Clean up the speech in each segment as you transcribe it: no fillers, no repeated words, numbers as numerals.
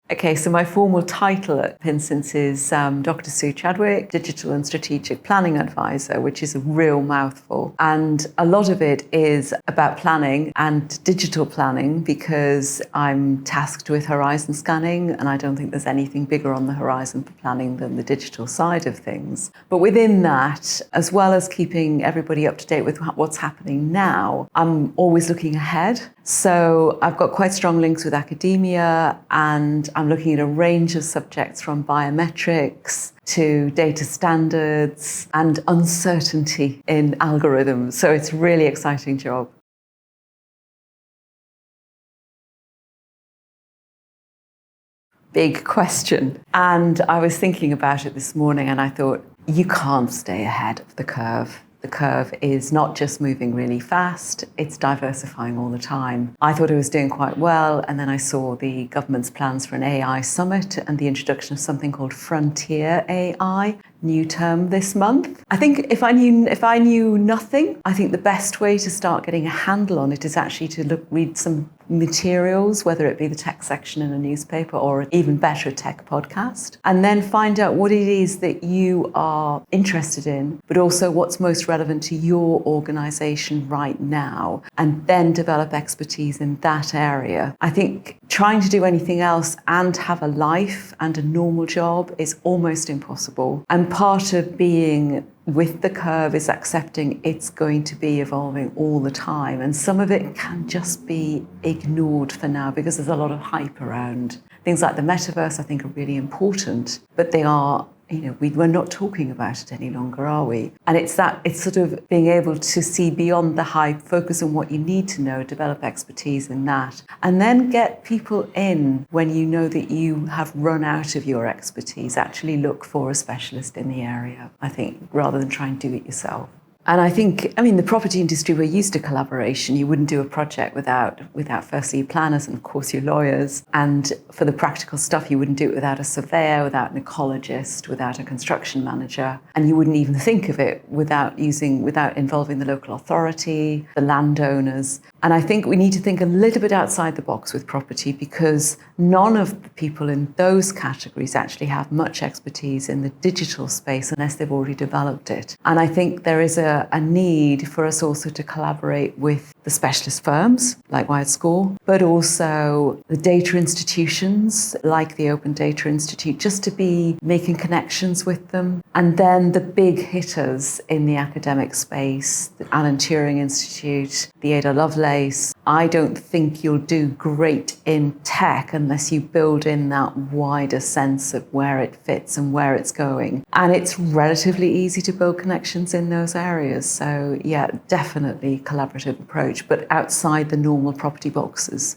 Okay, so my formal title at Pinsent is Dr. Sue Chadwick, Digital and Strategic Planning Advisor, which is a real mouthful. And a lot of it is about planning and digital planning because I'm tasked with horizon scanning, and I don't think there's anything bigger on the horizon for planning than the digital side of things. But within that, as well as keeping everybody up to date with what's happening now, I'm always looking ahead. So I've got quite strong links with academia, and I'm looking at a range of subjects from biometrics to data standards and uncertainty in algorithms. So it's a really exciting job. Big question. And I was thinking about it this morning and I thought, you can't stay ahead of the curve. The curve is not just moving really fast, it's diversifying all the time. I thought it was doing quite well, and then I saw the government's plans for an AI summit and the introduction of something called Frontier AI, new term this month. I think if I knew nothing, I think the best way to start getting a handle on it is actually to read some materials, whether it be the tech section in a newspaper or even better, a tech podcast, and then find out what it is that you are interested in, but also what's most relevant to your organization right now, and then develop expertise in that area. I think trying to do anything else and have a life and a normal job is almost impossible. And part of being with the curve is accepting it's going to be evolving all the time. And some of it can just be ignored for now because there's a lot of hype around. Things like the metaverse, I think, are really important, but they are, we're not talking about it any longer, are we? And it's sort of being able to see beyond the hype, focus on what you need to know, develop expertise in that, and then get people in when you know that you have run out of your expertise. Actually look for a specialist in the area, I think, rather than try and do it yourself. And I think, the property industry, we're used to collaboration. You wouldn't do a project without firstly your planners and of course your lawyers. And for the practical stuff, you wouldn't do it without a surveyor, without an ecologist, without a construction manager. And you wouldn't even think of it without involving the local authority, the landowners. And I think we need to think a little bit outside the box with property because none of the people in those categories actually have much expertise in the digital space unless they've already developed it. And I think there is a need for us also to collaborate with the specialist firms like WiredScore, but also the data institutions like the Open Data Institute, just to be making connections with them. And then the big hitters in the academic space, the Alan Turing Institute, the Ada Lovelace. I don't think you'll do great in tech unless you build in that wider sense of where it fits and where it's going. And it's relatively easy to build connections in those areas. So yeah, definitely collaborative approach, but outside the normal property boxes.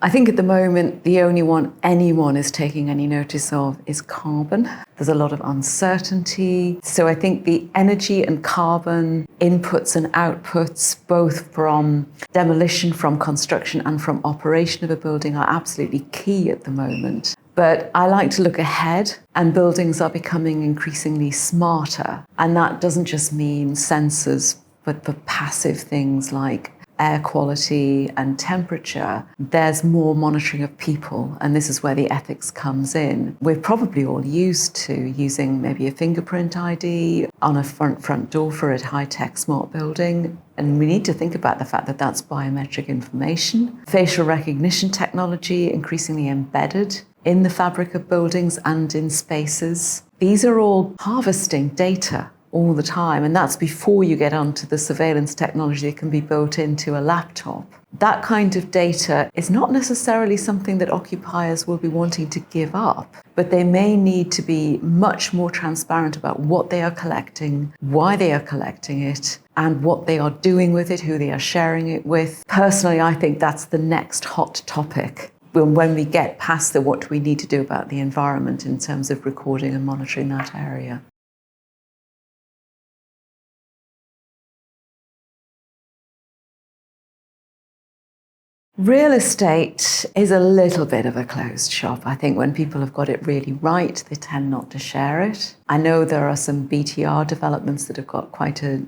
I think at the moment, the only one anyone is taking any notice of is carbon. There's a lot of uncertainty. So I think the energy and carbon inputs and outputs, both from demolition, from construction, and from operation of a building, are absolutely key at the moment. But I like to look ahead, and buildings are becoming increasingly smarter. And that doesn't just mean sensors, but for passive things like air quality and temperature. There's more monitoring of people, and this is where the ethics comes in. We're probably all used to using maybe a fingerprint ID on a front door for a high-tech smart building, and we need to think about the fact that that's biometric information. Facial recognition technology increasingly embedded in the fabric of buildings and in spaces. These are all harvesting data all the time, and that's before you get onto the surveillance technology that can be built into a laptop. That kind of data is not necessarily something that occupiers will be wanting to give up, but they may need to be much more transparent about what they are collecting, why they are collecting it, and what they are doing with it, who they are sharing it with. Personally, I think that's the next hot topic when we get past what we need to do about the environment in terms of recording and monitoring that area. Real estate is a little bit of a closed shop. I think when people have got it really right, they tend not to share it. I know there are some BTR developments that have got quite a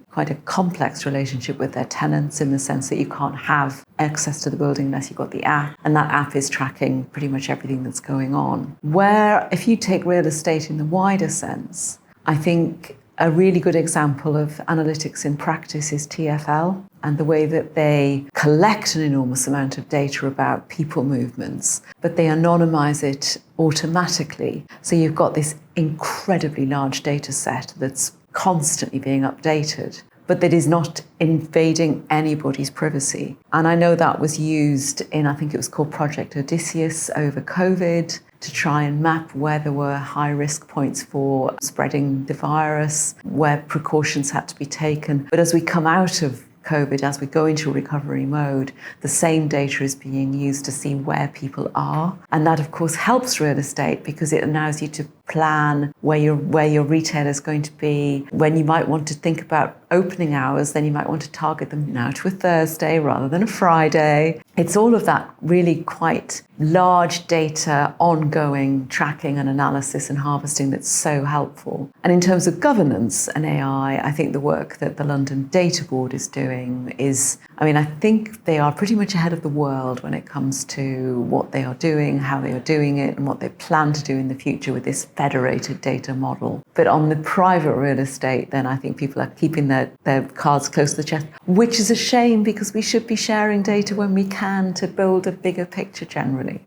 complex relationship with their tenants, in the sense that you can't have access to the building unless you've got the app, and that app is tracking pretty much everything that's going on. Where, if you take real estate in the wider sense, I think a really good example of analytics in practice is TfL, and the way that they collect an enormous amount of data about people movements, but they anonymize it automatically. So you've got this incredibly large data set that's constantly being updated, but that is not invading anybody's privacy. And I know that was used in, I think it was called Project Odysseus over COVID, to try and map where there were high-risk points for spreading the virus, where precautions had to be taken. But as we come out of COVID, as we go into recovery mode, the same data is being used to see where people are. And that, of course, helps real estate, because it allows you to plan where your retailer is going to be. When you might want to think about opening hours, then you might want to target them now to a Thursday rather than a Friday. It's all of that really quite large data, ongoing tracking and analysis and harvesting that's so helpful. And in terms of governance and AI, I think the work that the London Data Board is doing is, I think they are pretty much ahead of the world when it comes to what they are doing, how they are doing it, and what they plan to do in the future with this federated data model. But on the private real estate, then I think people are keeping their cards close to the chest, which is a shame, because we should be sharing data when we can to build a bigger picture generally.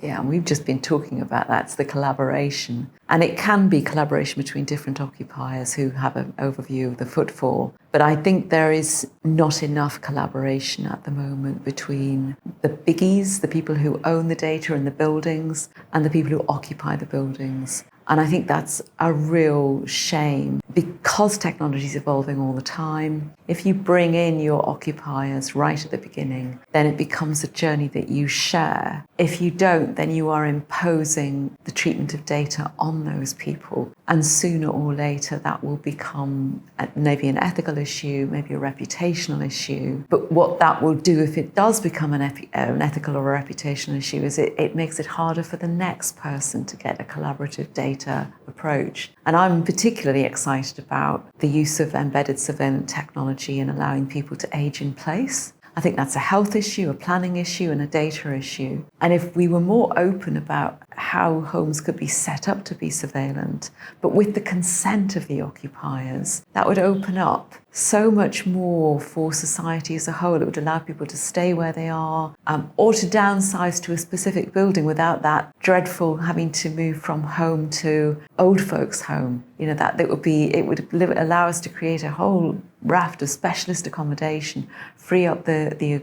Yeah, and we've just been talking about that. It's the collaboration. And it can be collaboration between different occupiers who have an overview of the footfall. But I think there is not enough collaboration at the moment between the biggies, the people who own the data in the buildings, and the people who occupy the buildings. And I think that's a real shame, because technology is evolving all the time. If you bring in your occupiers right at the beginning, then it becomes a journey that you share. If you don't, then you are imposing the treatment of data on those people. And sooner or later, that will become maybe an ethical issue, maybe a reputational issue. But what that will do, if it does become an ethical or a reputational issue, is it makes it harder for the next person to get a collaborative data approach. And I'm particularly excited about the use of embedded surveillance technology and allowing people to age in place. I think that's a health issue, a planning issue, and a data issue. And if we were more open about how homes could be set up to be surveillant, but with the consent of the occupiers, that would open up so much more for society as a whole. It would allow people to stay where they are, or to downsize to a specific building without that dreadful having to move from home to old folks' home. It would allow us to create a whole raft of specialist accommodation, free up the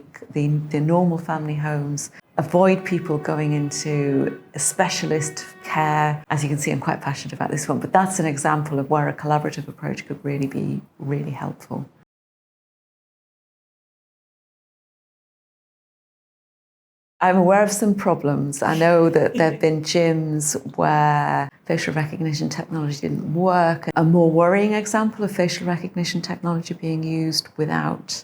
normal family homes, avoid people going into a specialist care. As you can see, I'm quite passionate about this one, but that's an example of where a collaborative approach could really be really helpful. I'm aware of some problems. I know that there have been gyms where facial recognition technology didn't work. A more worrying example of facial recognition technology being used without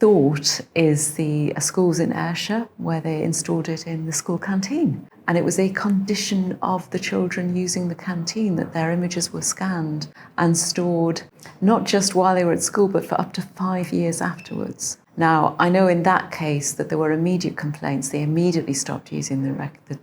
thought is the schools in Ayrshire, where they installed it in the school canteen. And it was a condition of the children using the canteen that their images were scanned and stored, not just while they were at school, but for up to 5 years afterwards. Now, I know in that case that there were immediate complaints. They immediately stopped using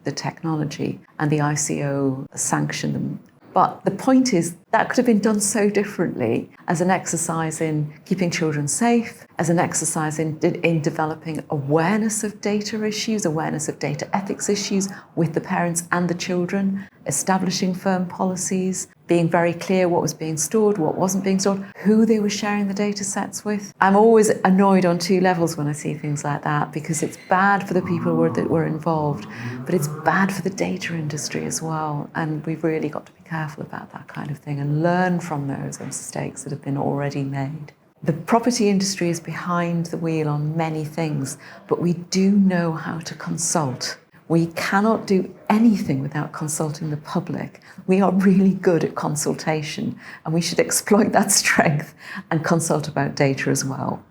the technology, and the ICO sanctioned them. But the point is, that could have been done so differently, as an exercise in keeping children safe, as an exercise in developing awareness of data issues, awareness of data ethics issues with the parents and the children, establishing firm policies, being very clear what was being stored, what wasn't being stored, who they were sharing the data sets with. I'm always annoyed on two levels when I see things like that, because it's bad for the people that were involved, but it's bad for the data industry as well. And we've really got to be careful about that kind of thing and learn from those mistakes that have been already made. The property industry is behind the wheel on many things, but we do know how to consult. We cannot do anything without consulting the public. We are really good at consultation, and we should exploit that strength and consult about data as well.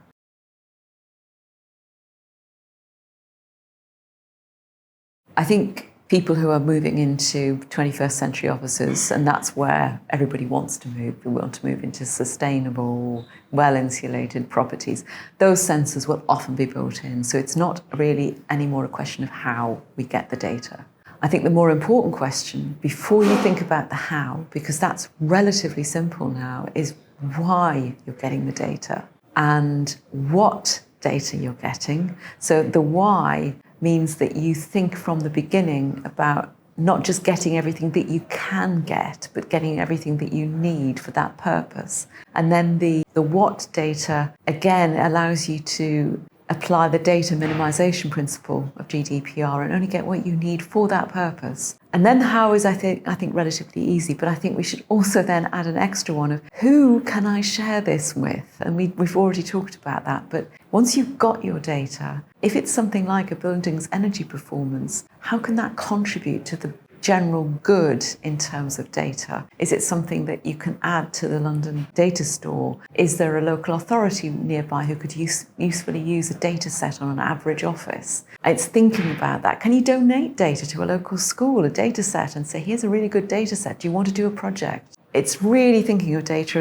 I think people who are moving into 21st century offices, and that's where everybody wants to move. We want to move into sustainable, well-insulated properties. Those sensors will often be built in, so it's not really anymore a question of how we get the data. I think the more important question, before you think about the how, because that's relatively simple now, is why you're getting the data and what data you're getting. So the why means that you think from the beginning about not just getting everything that you can get, but getting everything that you need for that purpose. And then the what data, again, allows you to apply the data minimization principle of GDPR and only get what you need for that purpose. And then the how is, I think relatively easy, but I think we should also then add an extra one of who can I share this with? And we've already talked about that, but once you've got your data, if it's something like a building's energy performance, how can that contribute to the general good in terms of data? Is it something that you can add to the London data store? Is there a local authority nearby who could usefully use a data set on an average office? It's thinking about that. Can you donate data to a local school, a data set, and say, here's a really good data set. Do you want to do a project? It's really thinking of data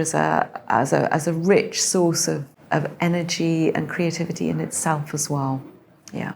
as a rich source of energy and creativity in itself as well. Yeah.